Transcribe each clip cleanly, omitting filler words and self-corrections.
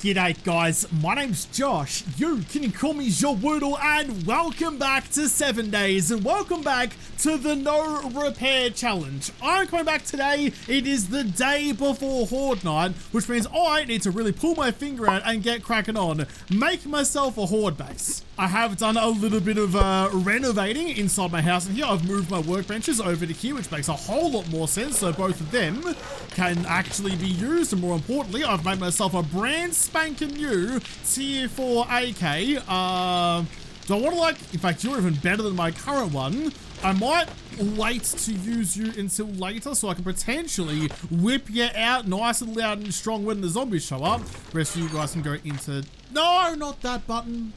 G'day guys, my name's Josh, you can call me JaWoodle, and welcome back to 7 days, and welcome back to the No Repair Challenge. I'm coming back today. It is the day before Horde night, which means I need to really pull my finger out and get cracking on making myself a Horde base. I have done a little bit of renovating inside my house, and here I've moved my workbenches over to here, which makes a whole lot more sense, so both of them can actually be used, and more importantly, I've made myself a brand spanking new tier 4 AK. Do I want to in fact, you're even better than my current one. I might wait to use you until later so I can potentially whip you out nice and loud and strong when the zombies show up. The rest of you guys can go into... No, not that button.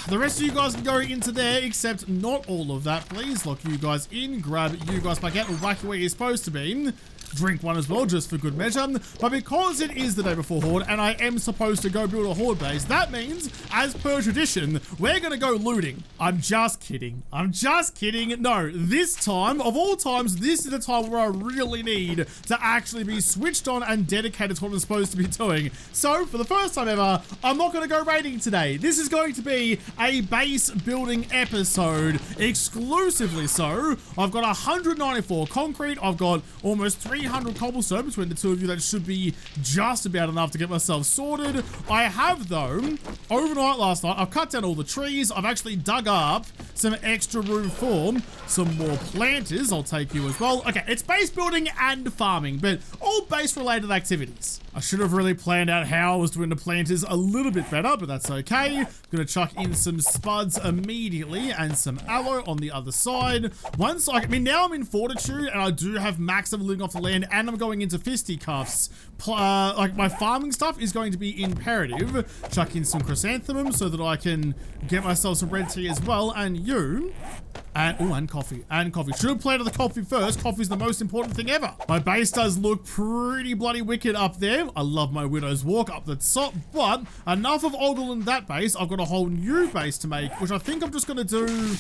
The rest of you guys can go into there, except not all of that. Please lock you guys in, grab you guys back out and whack you where you're supposed to be. Drink one as well, just for good measure. But because it is the day before Horde, and I am supposed to go build a Horde base, that means, as per tradition, we're gonna go looting. I'm just kidding. I'm just kidding. No, this time, of all times, this is the time where I really need to actually be switched on and dedicated to what I'm supposed to be doing. So, for the first time ever, I'm not gonna go raiding today. This is going to be a base building episode, exclusively so. I've got 194 concrete, I've got almost 300 cobblestone between the two of you. That should be just about enough to get myself sorted. I have, though, overnight last night, I've cut down all the trees. I've actually dug up some extra room for some more planters. I'll take you as well. Okay, it's base building and farming, but all base related activities. I should have really planned out how I was doing the planters a little bit better, but that's okay. I'm gonna chuck in some spuds immediately and some aloe on the other side. Once I mean, now I'm in fortitude and I do have max of living off the land, and I'm going into fisticuffs. Like my farming stuff is going to be imperative. Chuck in some chrysanthemums so that I can get myself some red tea as well, and you. And coffee. And coffee. Should have planted the coffee first. Coffee's the most important thing ever. My base does look pretty bloody wicked up there. I love my Widow's Walk up the top, but enough of ogling that base. I've got a whole new base to make, which I think I'm just going to do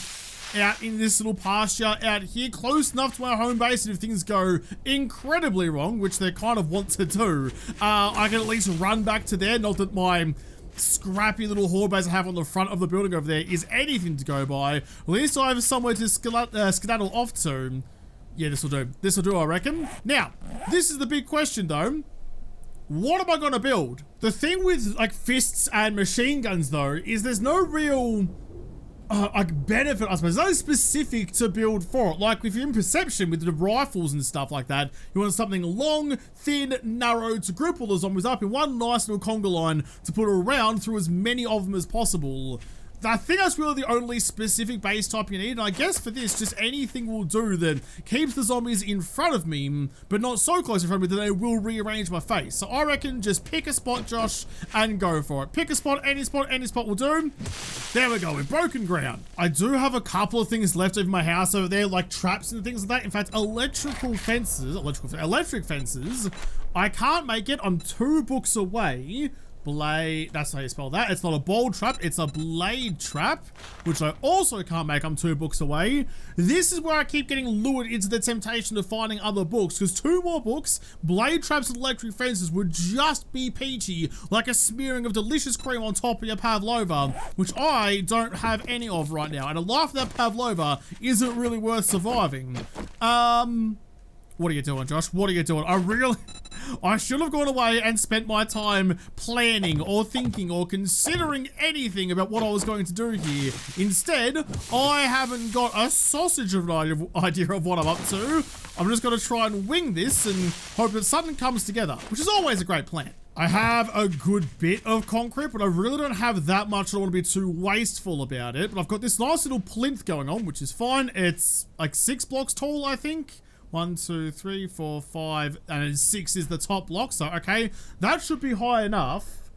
out in this little pasture out here, close enough to my home base, and if things go incredibly wrong, which they kind of want to do, I can at least run back to there. Not that my scrappy little Horde base I have on the front of the building over there is anything to go by. At least I have somewhere to skedaddle off to. Yeah, this will do. This will do, I reckon. Now, this is the big question though. What am I going to build? The thing with like fists and machine guns though is there's no real like benefit, I suppose. There's no specific to build for it. Like if you're in Perception with the rifles and stuff like that, you want something long, thin, narrow to group all the zombies up in one nice little conga line to put around through as many of them as possible. I think that's really the only specific base type you need, and I guess for this, just anything will do that keeps the zombies in front of me, but not so close in front of me that they will rearrange my face. So I reckon just pick a spot, Josh, and go for it. Pick a spot, any spot will do. There we go, we've broken ground. I do have a couple of things left over my house over there, like traps and things like that. In fact, electric fences, I can't make it. I'm 2 books away. Blade, that's how you spell that. It's not a bold trap, it's a blade trap, which I also can't make. I'm 2 books away. This is where I keep getting lured into the temptation of finding other books, because 2 more books, blade traps and electric fences would just be peachy, like a smearing of delicious cream on top of your pavlova, which I don't have any of right now, and a life without pavlova isn't really worth surviving. What are you doing, Josh? What are you doing? I should have gone away and spent my time planning or thinking or considering anything about what I was going to do here. Instead, I haven't got a sausage of an idea of what I'm up to. I'm just going to try and wing this and hope that something comes together, which is always a great plan. I have a good bit of concrete, but I really don't have that much. I don't want to be too wasteful about it. But I've got this nice little plinth going on, which is fine. It's like 6 blocks tall, I think. 1, 2, 3, 4, 5, and 6 is the top block, so okay, that should be high enough.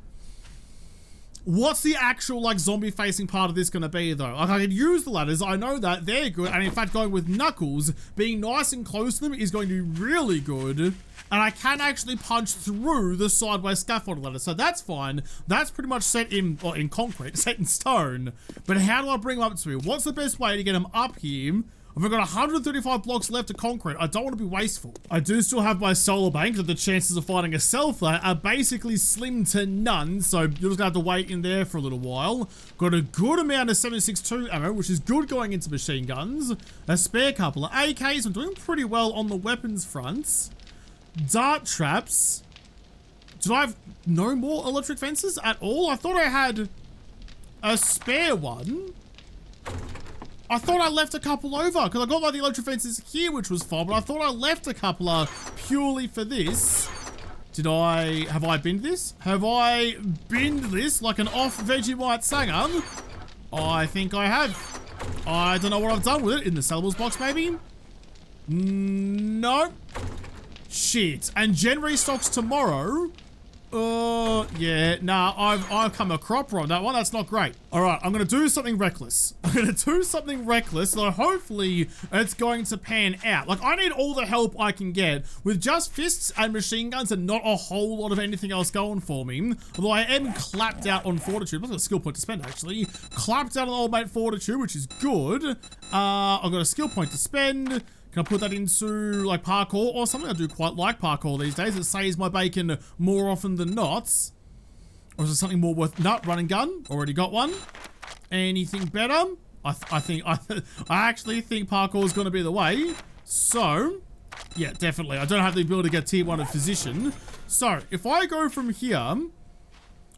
What's the actual like zombie facing part of this gonna be though? Like I can use the ladders, I know that, they're good, and in fact going with knuckles, being nice and close to them is going to be really good, and I can actually punch through the sideways scaffold ladder, so that's fine. That's pretty much set in, or in concrete, set in stone, but how do I bring them up to me? What's the best way to get them up here? I've got 135 blocks left of concrete. I don't want to be wasteful. I do still have my solar bank, that the chances of finding a cell flat are basically slim to none, so you're just gonna have to wait in there for a little while. Got a good amount of 7.62 ammo, which is good going into machine guns. A spare couple of AKs. I'm doing pretty well on the weapons fronts. Dart traps. Did I have no more electric fences at all? I thought I had a spare one. I thought I left a couple over, because I got like the electric fences here, which was fine, but I thought I left a couple purely for this. Have I binned this? Have I binned this like an off Vegemite Sanger? I think I have. I don't know what I've done with it. In the sellables box, maybe? No. Shit. And gen restocks tomorrow. Yeah, nah, I've come a cropper on that one. That's not great. All right, I'm going to do something reckless. So hopefully it's going to pan out. Like, I need all the help I can get with just fists and machine guns and not a whole lot of anything else going for me. Although I am clapped out on fortitude. I've got a skill point to spend, actually. Clapped out on old mate fortitude, which is good. I've got a skill point to spend. Can I put that into, like, parkour or something? I do quite like parkour these days. It saves my bacon more often than not. Or is it something more worth... No, run and gun. Already got one. Anything better? I actually think parkour is going to be the way. So, yeah, definitely. I don't have the ability to get tier 1 of physician. So, if I go from here...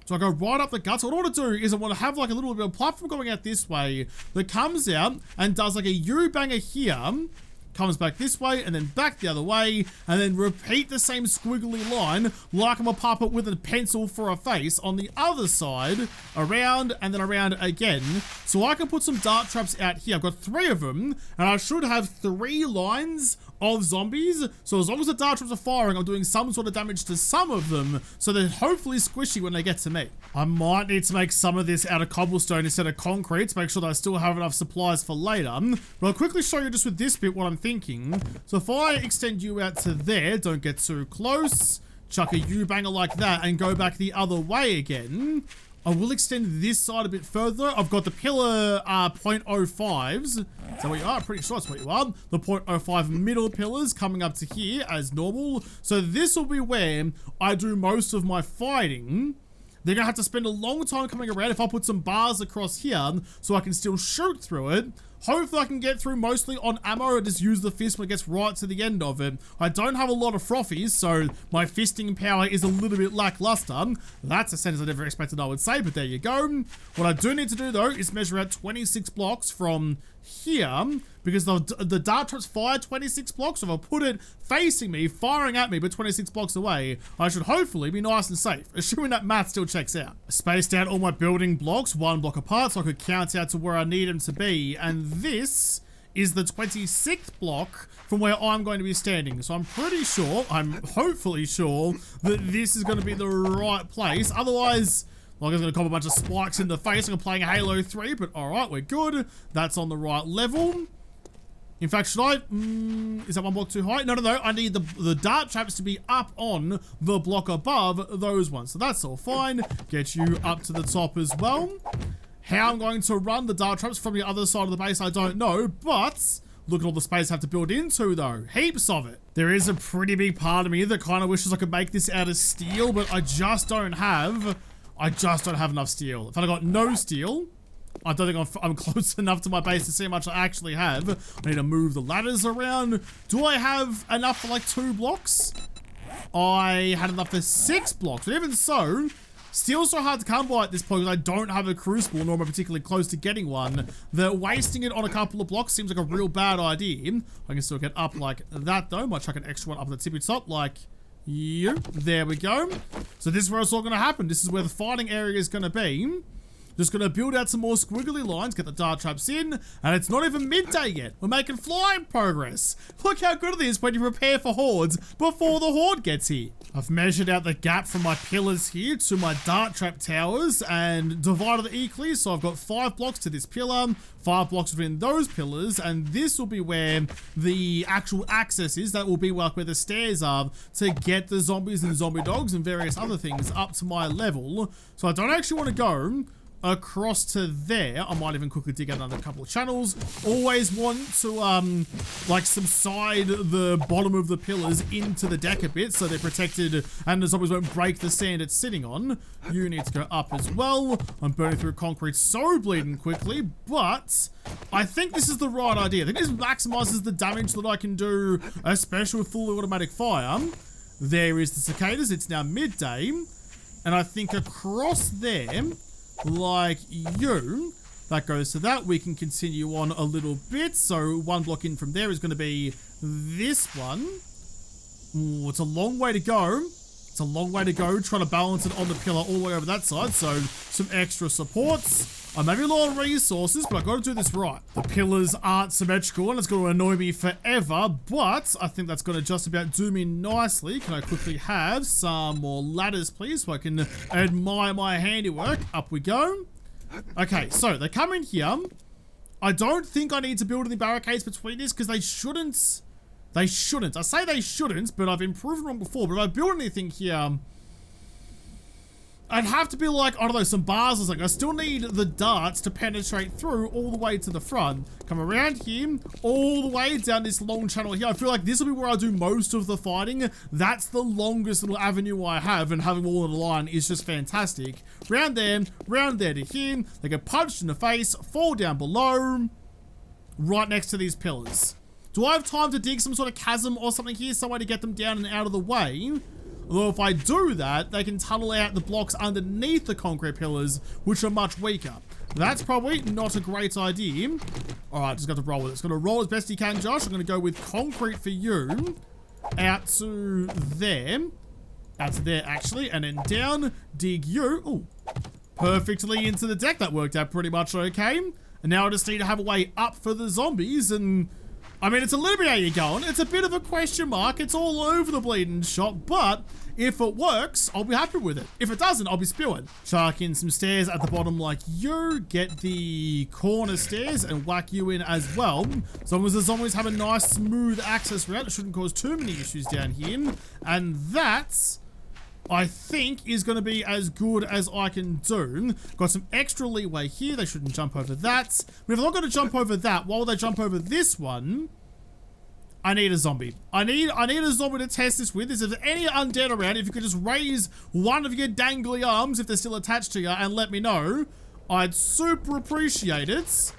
So I go right up the guts. What I want to do is I want to have like a little bit of platform going out this way that comes out and does like a U-banger here. Comes back this way and then back the other way and then repeat the same squiggly line like I'm a puppet with a pencil for a face on the other side, around and then around again. So I can put some dart traps out here. I've got 3 of them and I should have 3 lines of zombies. So as long as the dart traps are firing, I'm doing some sort of damage to some of them, so they're hopefully squishy when they get to me. I might need to make some of this out of cobblestone instead of concrete to make sure that I still have enough supplies for later. But I'll quickly show you just with this bit what I'm thinking. So if I extend you out to there, don't get too close, chuck a U-banger like that and go back the other way again. I will extend this side a bit further. I've got the pillar 0.05s. Is that what you are? Pretty sure that's what you are. The 0.05 middle pillars coming up to here as normal. So this will be where I do most of my fighting. They're going to have to spend a long time coming around if I put some bars across here so I can still shoot through it. Hopefully I can get through mostly on ammo and just use the fist when it gets right to the end of it. I don't have a lot of frothies, so my fisting power is a little bit lackluster. That's a sentence I never expected I would say, but there you go. What I do need to do though is measure out 26 blocks from here, because the dart traps fire 26 blocks. So if I put it facing me, firing at me, but 26 blocks away, I should hopefully be nice and safe, assuming that math still checks out. I spaced out all my building blocks 1 block apart so I could count out to where I need them to be, and this is the 26th block from where I'm going to be standing. So I'm pretty sure, I'm hopefully sure, that this is going to be the right place. Otherwise, well, I'm going to cop a bunch of spikes in the face. I'm playing Halo 3, but alright, we're good. That's on the right level. In fact, should I... is that 1 block too high? No. I need the dart traps to be up on the block above those ones. So that's all fine. Get you up to the top as well. How I'm going to run the dart traps from the other side of the base, I don't know. But look at all the space I have to build into, though. Heaps of it. There is a pretty big part of me that kind of wishes I could make this out of steel, but I just don't have enough steel. If I got no steel, I don't think I'm close enough to my base to see how much I actually have. I need to move the ladders around. Do I have enough for like 2 blocks? I had enough for 6 blocks, but even so, steel's so hard to come by at this point because I don't have a crucible, nor am I particularly close to getting one, that wasting it on a couple of blocks seems like a real bad idea. I can still get up like that though. Might chuck an extra one up at the tippy top like you. There we go. So this is where it's all going to happen. This is where the fighting area is going to be. Just going to build out some more squiggly lines, get the dart traps in, and it's not even midday yet. We're making flying progress. Look how good it is when you prepare for hordes before the horde gets here. I've measured out the gap from my pillars here to my dart trap towers and divided it equally. So I've got 5 blocks to this pillar, 5 blocks between those pillars, and this will be where the actual access is. That will be like where the stairs are to get the zombies and zombie dogs and various other things up to my level. So I don't actually want to go across to there. I might even quickly dig out another couple of channels. Always want to like subside the bottom of the pillars into the deck a bit so they're protected and the zombies won't break the sand it's sitting on. You need to go up as well. I'm burning through concrete so bleeding quickly, but I think this is the right idea. I think this maximizes the damage that I can do, especially with fully automatic fire. There is the cicadas. It's now midday, and I think across there, like you, that goes to that. We can continue on a little bit. So one block in from there is going to be this one. Ooh, it's a long way to go. It's a long way to go trying to balance it on the pillar all the way over that side. So some extra supports. I may be low on resources, but I've got to do this right. The pillars aren't symmetrical and it's going to annoy me forever, but I think that's going to just about do me nicely. Can I quickly have some more ladders, please, so I can admire my handiwork? Up we go. Okay, so they come in here. I don't think I need to build any barricades between this because they shouldn't. They shouldn't. I say they shouldn't, but I've been proven wrong before. But if I build anything here, I'd have to be like, I don't know, some bars or something. I still need the darts to penetrate through all the way to the front. Come around here, all the way down this long channel here. I feel like this will be where I do most of the fighting. That's the longest little avenue I have, and having all in a line is just fantastic. Round there to here. They get punched in the face, fall down below, right next to these pillars. Do I have time to dig some sort of chasm or something here, some way to get them down and out of the way? Although if I do that, they can tunnel out the blocks underneath the concrete pillars, which are much weaker. That's probably not a great idea. All right, just got to roll with it. It's going to roll as best you can, Josh. I'm going to go with concrete for you. Out to there. Out to there, actually. And then down, dig you. Ooh, perfectly into the deck. That worked out pretty much okay. And now I just need to have a way up for the zombies. And I mean, it's a little bit how you're going. It's a bit of a question mark. It's all over the bleeding shop, but if it works, I'll be happy with it. If it doesn't, I'll be spewing. Chuck in some stairs at the bottom like you. Get the corner stairs and whack you in as well. As long as the zombies have a nice smooth access route, it shouldn't cause too many issues down here. And that's, I think, is going to be as good as I can do. Got some extra leeway here. They shouldn't jump over that. But if I'm not going to jump over that, while they jump over this one, I need a zombie. I need a zombie to test this with. Is if there's any undead around, if you could just raise one of your dangly arms if they're still attached to you and let me know, I'd super appreciate it.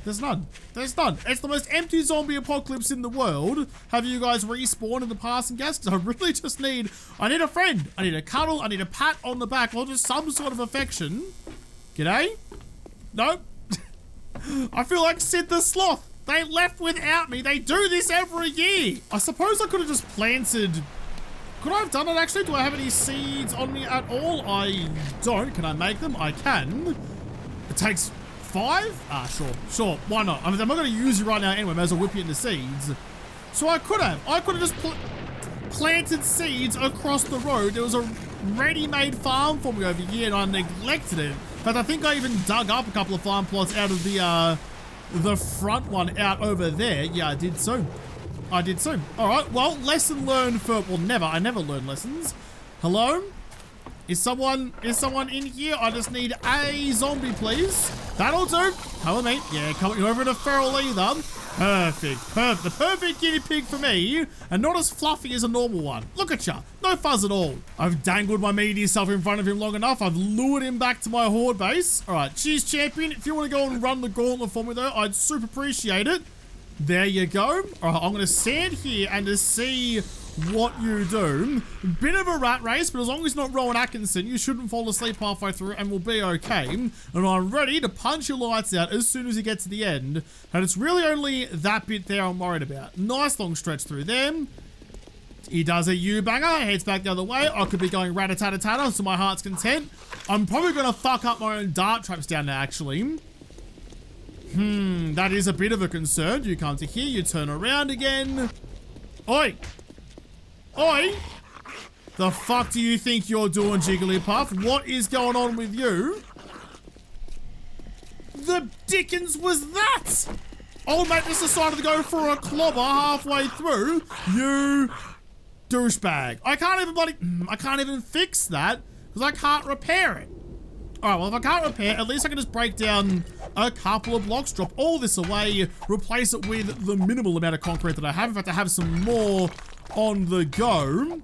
There's none. There's none. It's the most empty zombie apocalypse in the world. Have you guys respawned in the passing gas? Because I really just need, I need a friend. I need a cuddle. I need a pat on the back or just some sort of affection. G'day? Nope. I feel like Sid the Sloth. They left without me. They do this every year. I suppose I could have just planted. Could I have done it actually? Do I have any seeds on me at all? I don't. Can I make them? I can. It takes 5? Ah, sure. Why not? I mean, I'm not going to use it right now anyway. May as well whip you into seeds. So I could have just planted seeds across the road. There was a ready-made farm for me over here and I neglected it. But I think I even dug up a couple of farm plots out of the front one out over there. Yeah, I did so. All right, well, lesson learned for, well, never. I never learn lessons. Hello? Is someone in here? I just need a zombie, please. That'll do. Come with me. Yeah, come over in a feral either. Perfect. The perfect guinea pig for me, and not as fluffy as a normal one. Look at ya. No fuzz at all. I've dangled my meaty self in front of him long enough. I've lured him back to my horde base. All right, cheers, champion. If you want to go and run the gauntlet for me, though, I'd super appreciate it. There you go. All right, I'm going to stand here and just see what you do. Bit of a rat race, but as long as it's not Rowan Atkinson, you shouldn't fall asleep halfway through and we'll be okay. And I'm ready to punch your lights out as soon as you get to the end. And it's really only that bit there I'm worried about. Nice long stretch through them. He does a U-banger, heads back the other way. I could be going rat-a-tat-a-tat to my heart's content. I'm probably going to fuck up my own dart traps down there, actually. That is a bit of a concern. You come to here, you turn around again. Oi! Oi! The fuck do you think you're doing, Jigglypuff? What is going on with you? The dickens was that? Old mate just decided to go for a clobber halfway through. You douchebag. I can't even fix that because I can't repair it. All right, well, if I can't repair, at least I can just break down a couple of blocks, drop all this away, replace it with the minimal amount of concrete that I have. In fact, I have some more on the go.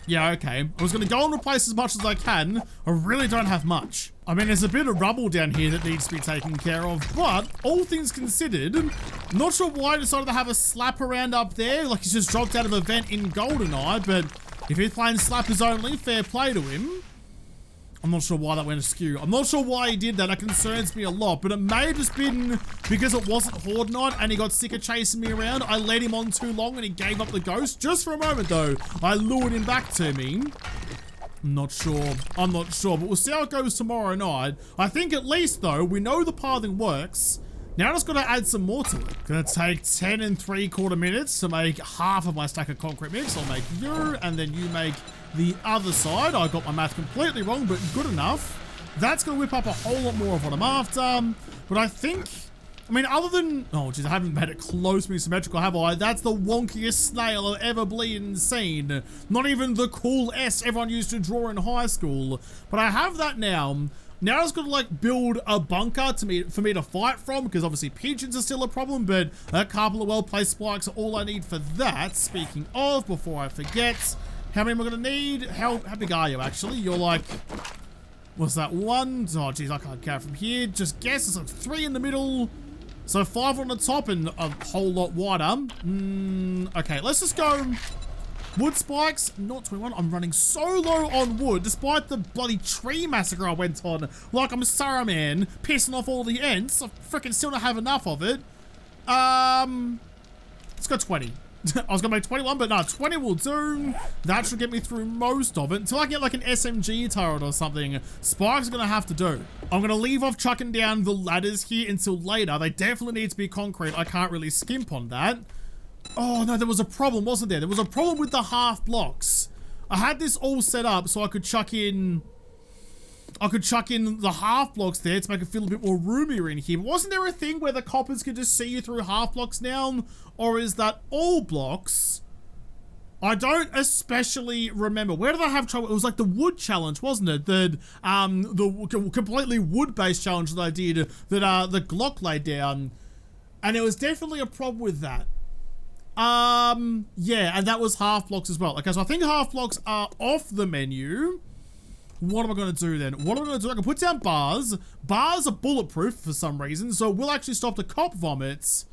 Yeah, okay. I was going to go and replace as much as I can. I really don't have much. I mean, there's a bit of rubble down here that needs to be taken care of, but all things considered, not sure why I decided to have a slap around up there, like he's just dropped out of a vent in GoldenEye, but if he's playing slappers only, fair play to him. I'm not sure why that went askew. I'm not sure why he did that. That concerns me a lot, but it may have just been because it wasn't Horde night and he got sick of chasing me around. I led him on too long and he gave up the ghost. Just for a moment though, I lured him back to me. I'm not sure, but we'll see how it goes tomorrow night. I think at least though, we know the pathing works. Now I just gotta add some more to it. Gonna take 10 3/4 minutes to make half of my stack of concrete mix. I'll make you, and then you make the other side. I got my math completely wrong, but good enough. That's gonna whip up a whole lot more of what I'm after. But I think, I mean, other than, oh geez, I haven't made it close to be symmetrical, have I? That's the wonkiest snail I've ever bleeding seen. Not even the cool S everyone used to draw in high school. But I have that now. Now I was gonna like build a bunker for me to fight from, because obviously pigeons are still a problem, but a couple of well-placed spikes are all I need for that. Speaking of, before I forget, how many am I gonna need? How big are you actually? You're like, what's that, one? Oh geez, I can't count from here. Just guess, it's like 3 in the middle. So 5 on the top and a whole lot wider. Okay, let's just go. Wood spikes, not 21. I'm running so low on wood, despite the bloody tree massacre I went on. Like I'm Saruman, pissing off all the ants. I freaking still don't have enough of it. Let's go 20. I was gonna make 21, but no, 20 will do. That should get me through most of it. Until I get like an SMG turret or something, spikes are gonna have to do. I'm gonna leave off chucking down the ladders here until later. They definitely need to be concrete. I can't really skimp on that. Oh no, there was a problem, wasn't there? There was a problem with the half blocks. I had this all set up so I could chuck in the half blocks there to make it feel a bit more roomier in here. But wasn't there a thing where the coppers could just see you through half blocks now? Or is that all blocks? I don't especially remember. Where did I have trouble? It was like the wood challenge, wasn't it? The completely wood-based challenge that I did that the Glock laid down. And it was definitely a problem with that. Yeah, and that was half blocks as well. Okay, so I think half blocks are off the menu. What am I going to do then? What am I going to do? I can put down bars. Bars are bulletproof for some reason, so we'll actually stop the cop vomits.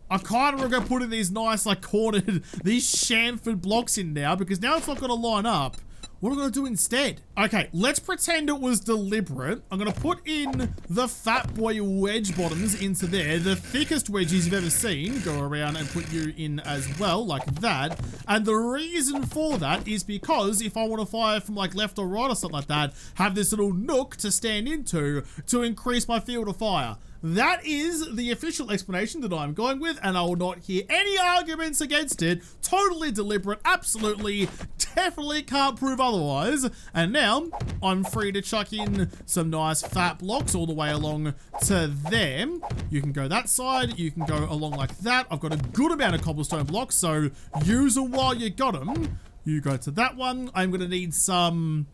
I kind of regret putting these nice, like, cornered, these chamfered blocks in now, because now it's not going to line up. What am I going to do instead? Okay, let's pretend it was deliberate. I'm going to put in the fat boy wedge bottoms into there. The thickest wedges you've ever seen. Go around and put you in as well, like that. And the reason for that is because if I want to fire from like left or right or something like that, have this little nook to stand into to increase my field of fire. That is the official explanation that I'm going with, and I will not hear any arguments against it. Totally deliberate, absolutely, definitely can't prove otherwise. And now, I'm free to chuck in some nice fat blocks all the way along to them. You can go that side, you can go along like that. I've got a good amount of cobblestone blocks, so use them while you got them. You go to that one. I'm going to need some...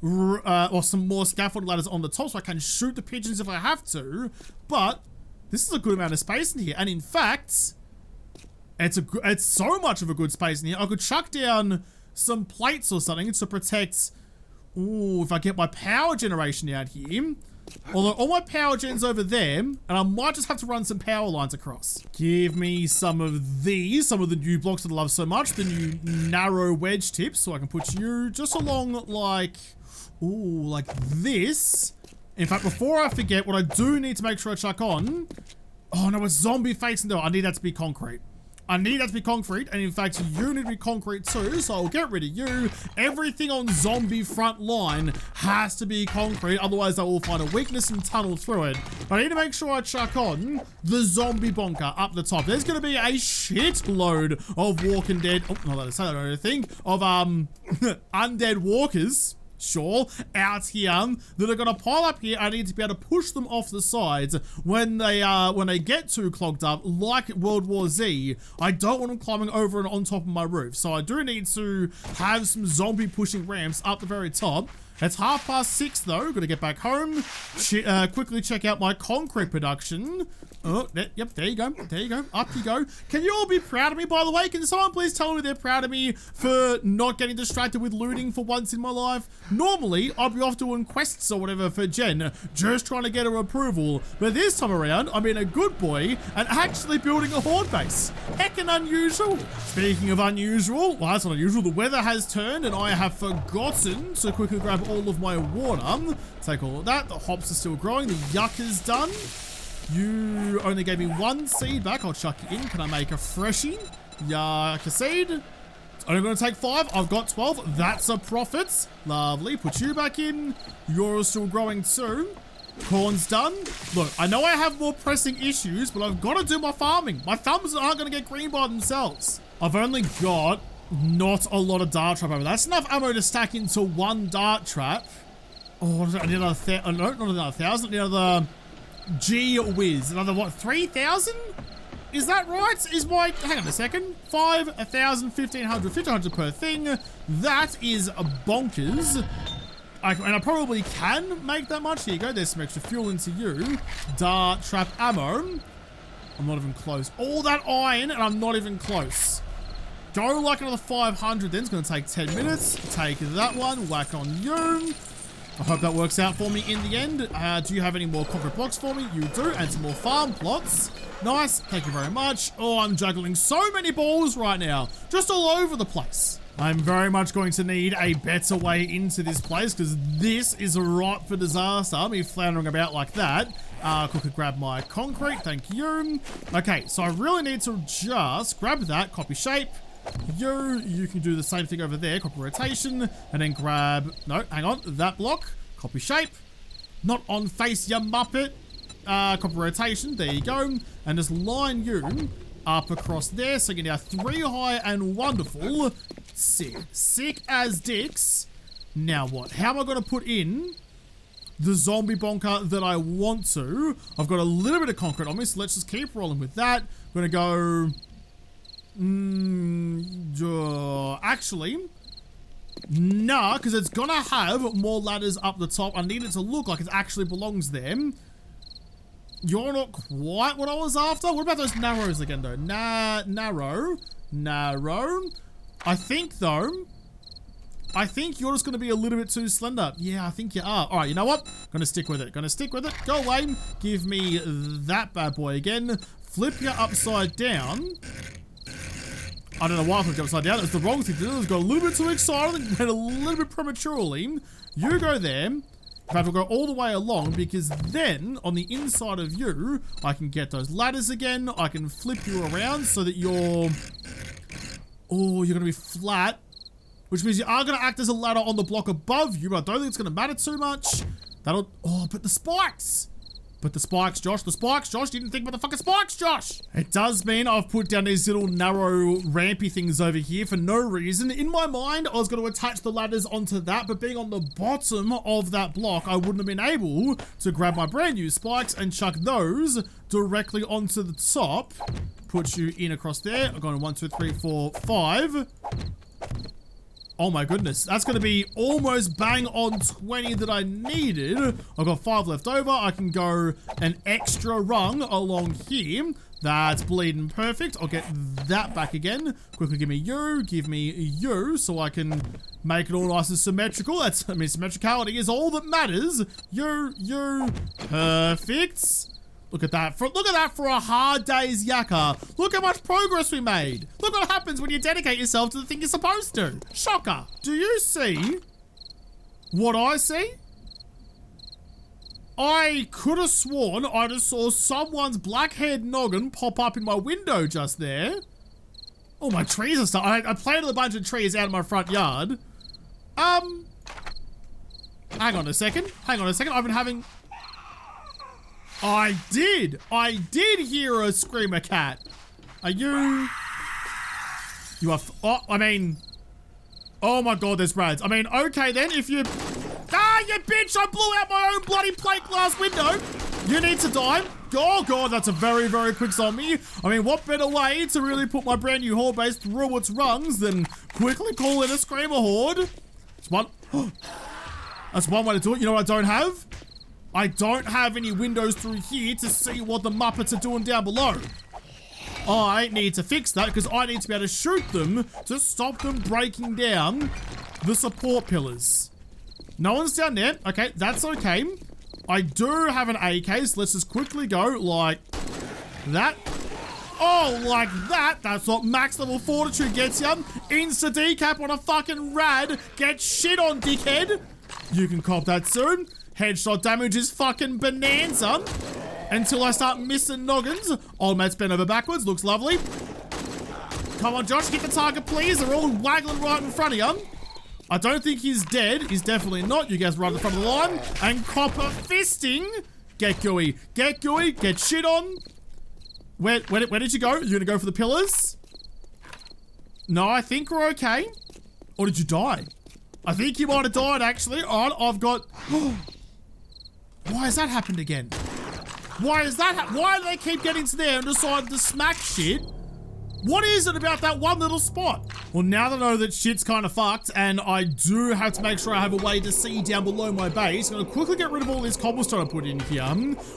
or some more scaffold ladders on the top so I can shoot the pigeons if I have to, but this is a good amount of space in here, and in fact it's so much of a good space in here. I could chuck down some plates or something to protect, ooh, if I get my power generation out here, although all my power gen's over there, and I might just have to run some power lines across. Give me some of these, some of the new blocks that I love so much, the new narrow wedge tips, so I can put you just along like, ooh, like this. In fact, before I forget, what I do need to make sure I chuck on, oh no, it's zombie facing though. I need that to be concrete. I need that to be concrete, and in fact, you need to be concrete too, so I'll get rid of you. Everything on zombie front line has to be concrete, otherwise they will find a weakness and tunnel through it. But I need to make sure I chuck on the zombie bonker up the top. There's gonna be a shitload of Walking Dead, oh, not that I say that or anything, of undead walkers, sure, out here that are gonna pile up here. I need to be able to push them off the sides when they get too clogged up, like World War Z. I don't want them climbing over and on top of my roof, so I do need to have some zombie pushing ramps up the very top. It's 6:30 though. Gotta get back home. Quickly check out my concrete production. Oh, yep, there you go. There you go. Up you go. Can you all be proud of me, by the way? Can someone please tell me they're proud of me for not getting distracted with looting for once in my life? Normally, I'd be off doing quests or whatever for Jen, just trying to get her approval. But this time around, I'm being a good boy and actually building a horde base. Heckin' unusual. Speaking of unusual, well, that's not unusual. The weather has turned and I have forgotten to quickly grab all of my water. Take all of that. The hops are still growing. The yucca is done. You only gave me 1 seed back. I'll chuck it in. Can I make a freshie? Yucca seed. It's only going to take 5. I've got 12. That's a profit. Lovely. Put you back in. You're still growing too. Corn's done. Look, I know I have more pressing issues, but I've got to do my farming. My thumbs aren't going to get green by themselves. I've only got not a lot of dart trap ammo. That's enough ammo to stack into 1 dart trap. Oh, I need another no, not another 1,000. I need another Gee whiz. Another what? 3,000? Is that right? Is my, hang on a second. 5, 1,000, 1,500, 1,500 per thing. That is bonkers. And I probably can make that much. Here you go. There's some extra fuel into you. Dart trap ammo. I'm not even close. All that iron and I'm not even close. Go like another 500 then. It's going to take 10 minutes. Take that one. Whack on you. I hope that works out for me in the end. Do you have any more concrete blocks for me? You do. And some more farm plots. Nice. Thank you very much. Oh, I'm juggling so many balls right now. Just all over the place. I'm very much going to need a better way into this place because this is ripe for disaster. Me floundering about like that. Quickly grab my concrete. Thank you. Okay, so I really need to just grab that. Copy shape. You can do the same thing over there. Copy rotation. And then grab... No, hang on. That block. Copy shape. Not on face, you muppet. Copy rotation. There you go. And just line you up across there. So you're now 3 high and wonderful. Sick. Sick as dicks. Now what? How am I going to put in the zombie bonker that I want to? I've got a little bit of concrete on me, so let's just keep rolling with that. I'm going to go... actually, nah, because it's going to have more ladders up the top. I need it to look like it actually belongs there. You're not quite what I was after. What about those narrows again, though? Narrow. I think, though, you're just going to be a little bit too slender. Yeah, I think you are. All right, you know what? Going to stick with it. Go away. Give me that bad boy again. Flip you upside down. I don't know why I flipped you upside down. It's the wrong thing to do. I got a little bit too excited and went a little bit prematurely. You go there. In fact, we'll go all the way along because then on the inside of you, I can get those ladders again. I can flip you around so that you're... Oh, you're going to be flat, which means you are going to act as a ladder on the block above you, but I don't think it's going to matter too much. That'll... Oh, but the spikes. Josh. You didn't think about the fucking spikes, Josh. It does mean I've put down these little narrow rampy things over here for no reason. In my mind, I was going to attach the ladders onto that, but being on the bottom of that block, I wouldn't have been able to grab my brand new spikes and chuck those directly onto the top. Put you in across there. I'm going 1, 2, 3, 4, 5. Oh my goodness, that's going to be almost bang on 20 that I needed. I've got 5 left over. I can go an extra rung along here. That's bleeding perfect. I'll get that back again. Quickly give me you, so I can make it all nice and symmetrical. That's, I mean, symmetricality is all that matters. You, perfect. Look at that for a hard day's yakka. Look how much progress we made. Look what happens when you dedicate yourself to the thing you're supposed to. Shocker. Do you see what I see? I could have sworn I just saw someone's black-haired noggin pop up in my window just there. Oh, my trees are starting. I planted a bunch of trees out of my front yard. Hang on a second. I've been having... I did hear a screamer cat. Are you... You are... Oh, I mean... Oh my god, there's rats. I mean, okay then, if you... Ah, you bitch! I blew out my own bloody plate glass window! You need to die. Oh god, that's a very, very quick zombie. I mean, what better way to really put my brand new horde base through its rungs than quickly call in a screamer horde? It's one... That's one way to do it. You know what I don't have? I don't have any windows through here to see what the Muppets are doing down below. I need to fix that because I need to be able to shoot them to stop them breaking down the support pillars. No one's down there. Okay, that's okay. I do have an AK, so let's just quickly go like that. Oh, like that. That's what max level fortitude gets you. Insta decap on a fucking rad. Get shit on, dickhead. You can cop that soon. Headshot damage is fucking bonanza. Until I start missing noggins. Old mate's bent over backwards. Looks lovely. Come on, Josh. Hit the target, please. They're all waggling right in front of you. I don't think he's dead. He's definitely not. You guys right at the front of the line. And copper fisting. Get gooey. Get gooey. Get shit on. Where did you go? You're going to go for the pillars? No, I think we're okay. Or did you die? I think you might have died, actually. All right, I've got... Why has that happened again? Why is that? Why do they keep getting to there and decide to smack shit? What is it about that one little spot? Well, now that I know that shit's kind of fucked and I do have to make sure I have a way to see down below my base, I'm gonna quickly get rid of all this cobblestone I put in here.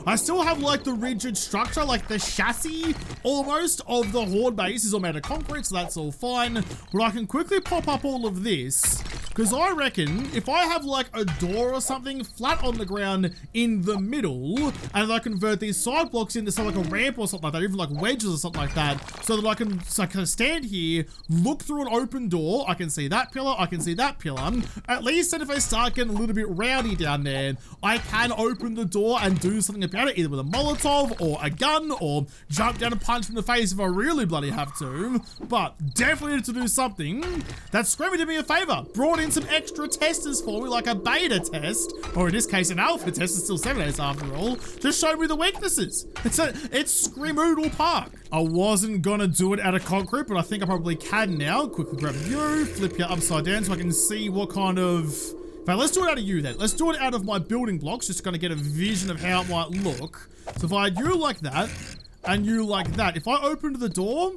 I still have like the rigid structure, like the chassis almost of the Horde base is all made of concrete, so that's all fine. But I can quickly pop up all of this because I reckon if I have like a door or something flat on the ground in the middle and I convert these side blocks into something like a ramp or something like that, even like wedges or something like that, so that I can stand here, look through an open door, I can see that pillar, I can see that pillar. At least then if I start getting a little bit rowdy down there, I can open the door and do something about it, either with a Molotov or a gun or jump down and punch in the face if I really bloody have to. But definitely need to do something. That Screamer did me a favor, brought in some extra testers for me, like a beta test, or in this case an alpha test, it's still 7 days after all, to show me the weaknesses. It's Screamoodle Park. I wasn't gonna do it out of concrete, but I think I probably can now. Quickly grab you, flip you upside down so I can see what kind of... In fact, let's do it out of you then. Let's do it out of my building blocks, just gonna get a vision of how it might look. So if I had you like that, and you like that, if I opened the door...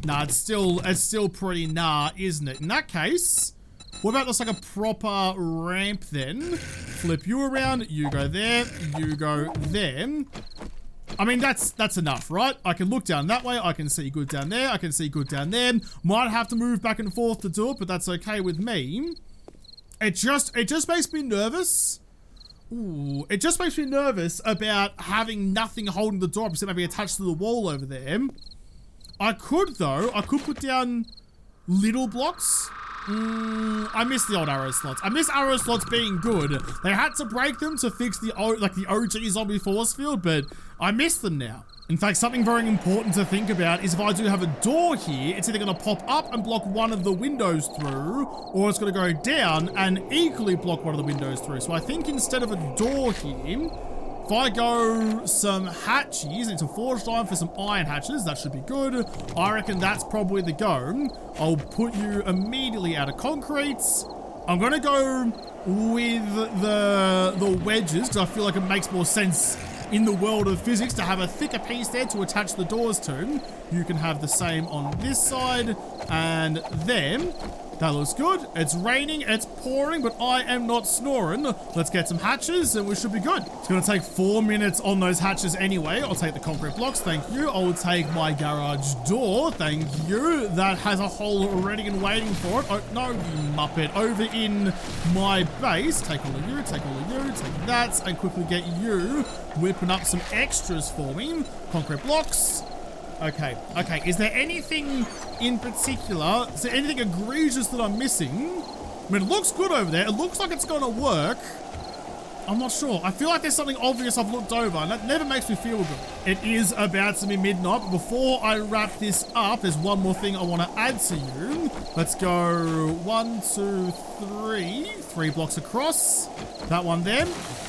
Nah, it's still pretty nah, isn't it? In that case, what about just like a proper ramp then? Flip you around, you go there, you go there. I mean, that's enough, right? I can look down that way, I can see good down there, I can see good down there. Might have to move back and forth to do it, but that's okay with me. It just makes me nervous. Ooh, it just makes me nervous about having nothing holding the door up, except maybe attached to the wall over there. I could put down little blocks. I miss the old arrow slots. I miss arrow slots being good. They had to break them to fix the OG zombie force field, but I miss them now. In fact, something very important to think about is if I do have a door here, it's either going to pop up and block one of the windows through, or it's going to go down and equally block one of the windows through. So I think instead of a door here, if I go some hatches, into forge time for some iron hatches, that should be good. I reckon that's probably the go. I'll put you immediately out of concrete. I'm gonna go with the wedges because I feel like it makes more sense in the world of physics to have a thicker piece there to attach the doors to. You can have the same on this side and then. That looks good. It's raining, it's pouring, but I am not snoring. Let's get some hatches and we should be good. It's gonna take 4 minutes on those hatches anyway. I'll take the concrete blocks, thank you. I'll take my garage door, thank you. That has a hole ready and waiting for it. Oh, no, you muppet. Over in my base. Take all of you, take all of you, take that, and quickly get you whipping up some extras for me. Concrete blocks. Okay. Is there anything in particular? Is there anything egregious that I'm missing? I mean, it looks good over there. It looks like it's gonna work. I'm not sure. I feel like there's something obvious I've looked over, and that never makes me feel good. It is about to be midnight, but before I wrap this up, there's one more thing I want to add to you. Let's go 1, 2, 3. 3 blocks across. That one there.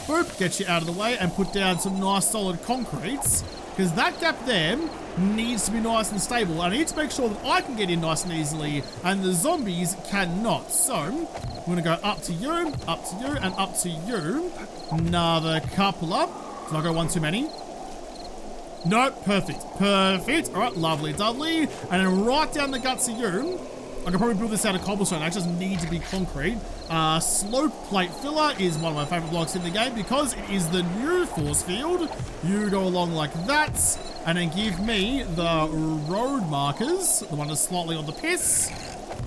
Boop. Get you out of the way and put down some nice solid concretes. Because that gap there needs to be nice and stable. I need to make sure that I can get in nice and easily and the zombies cannot. So I'm going to go up to you, and up to you. Another couple up. Did I go one too many? No, perfect. All right, lovely, dudley. And then right down the guts of you. I can probably build this out of cobblestone. I just need to be concrete. Slope plate filler is one of my favorite blocks in the game because it is the new force field. You go along like that, and then give me the road markers, the one that's slightly on the piss.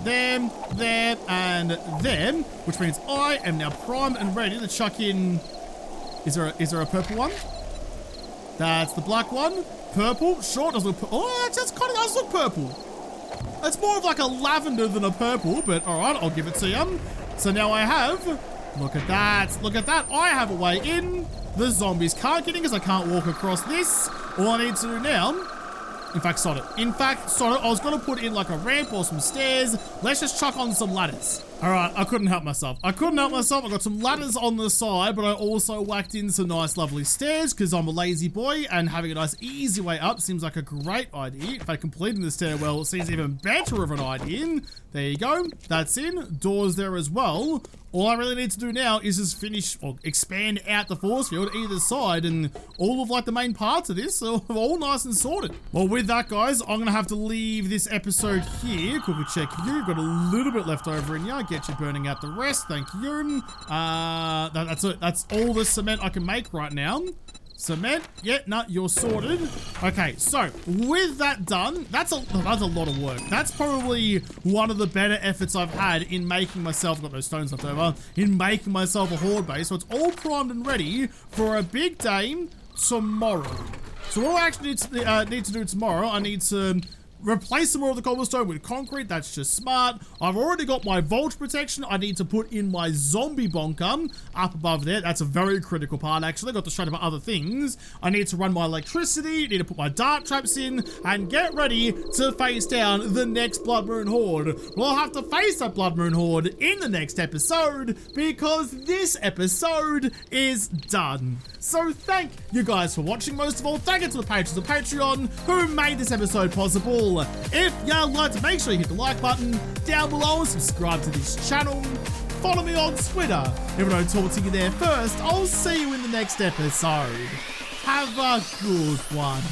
Them, there, and them, which means I am now primed and ready to chuck in. Is there a purple one? That's the black one. Purple, sure, does look. Oh, it just kind of does look purple. It's more of like a lavender than a purple, but all right, I'll give it to you. So now I have. Look at that. Look at that. I have a way in. The zombies can't get in because I can't walk across this. All I need to do now. In fact, sod it. I was going to put in like a ramp or some stairs. Let's just chuck on some ladders. All right, I couldn't help myself. I got some ladders on the side, but I also whacked in some nice, lovely stairs because I'm a lazy boy and having a nice, easy way up seems like a great idea. In fact, completing the stairwell seems even better of an idea. There you go. That's in. Doors there as well. All I really need to do now is just finish or expand out the force field either side, and all of like the main parts of this are all nice and sorted. Well, with that, guys, I'm going to have to leave this episode here. Quickly check here. You've got a little bit left over in here. Get you burning out the rest. Thank you. That's it. That's all the cement I can make right now. Cement, yeah, no, you're sorted. Okay, so with that done, that's a lot of work. That's probably one of the better efforts I've had in making myself, got no stones left over, in making myself a horde base. So it's all primed and ready for a big day tomorrow. So what I actually need to do tomorrow, I need to replace some more of the cobblestone with concrete. That's just smart. I've already got my vault protection. I need to put in my zombie bunker up above there. That's a very critical part, actually. I've got to show about other things. I need to run my electricity. I need to put my dart traps in and get ready to face down the next Blood Moon Horde. Well, I'll have to face that Blood Moon Horde in the next episode because this episode is done. So thank you guys for watching. Most of all, thank you to the patrons of Patreon who made this episode possible. If you liked, make sure you hit the like button down below and subscribe to this channel. Follow me on Twitter. If I don't talk to you there first, I'll see you in the next episode. Have a good one.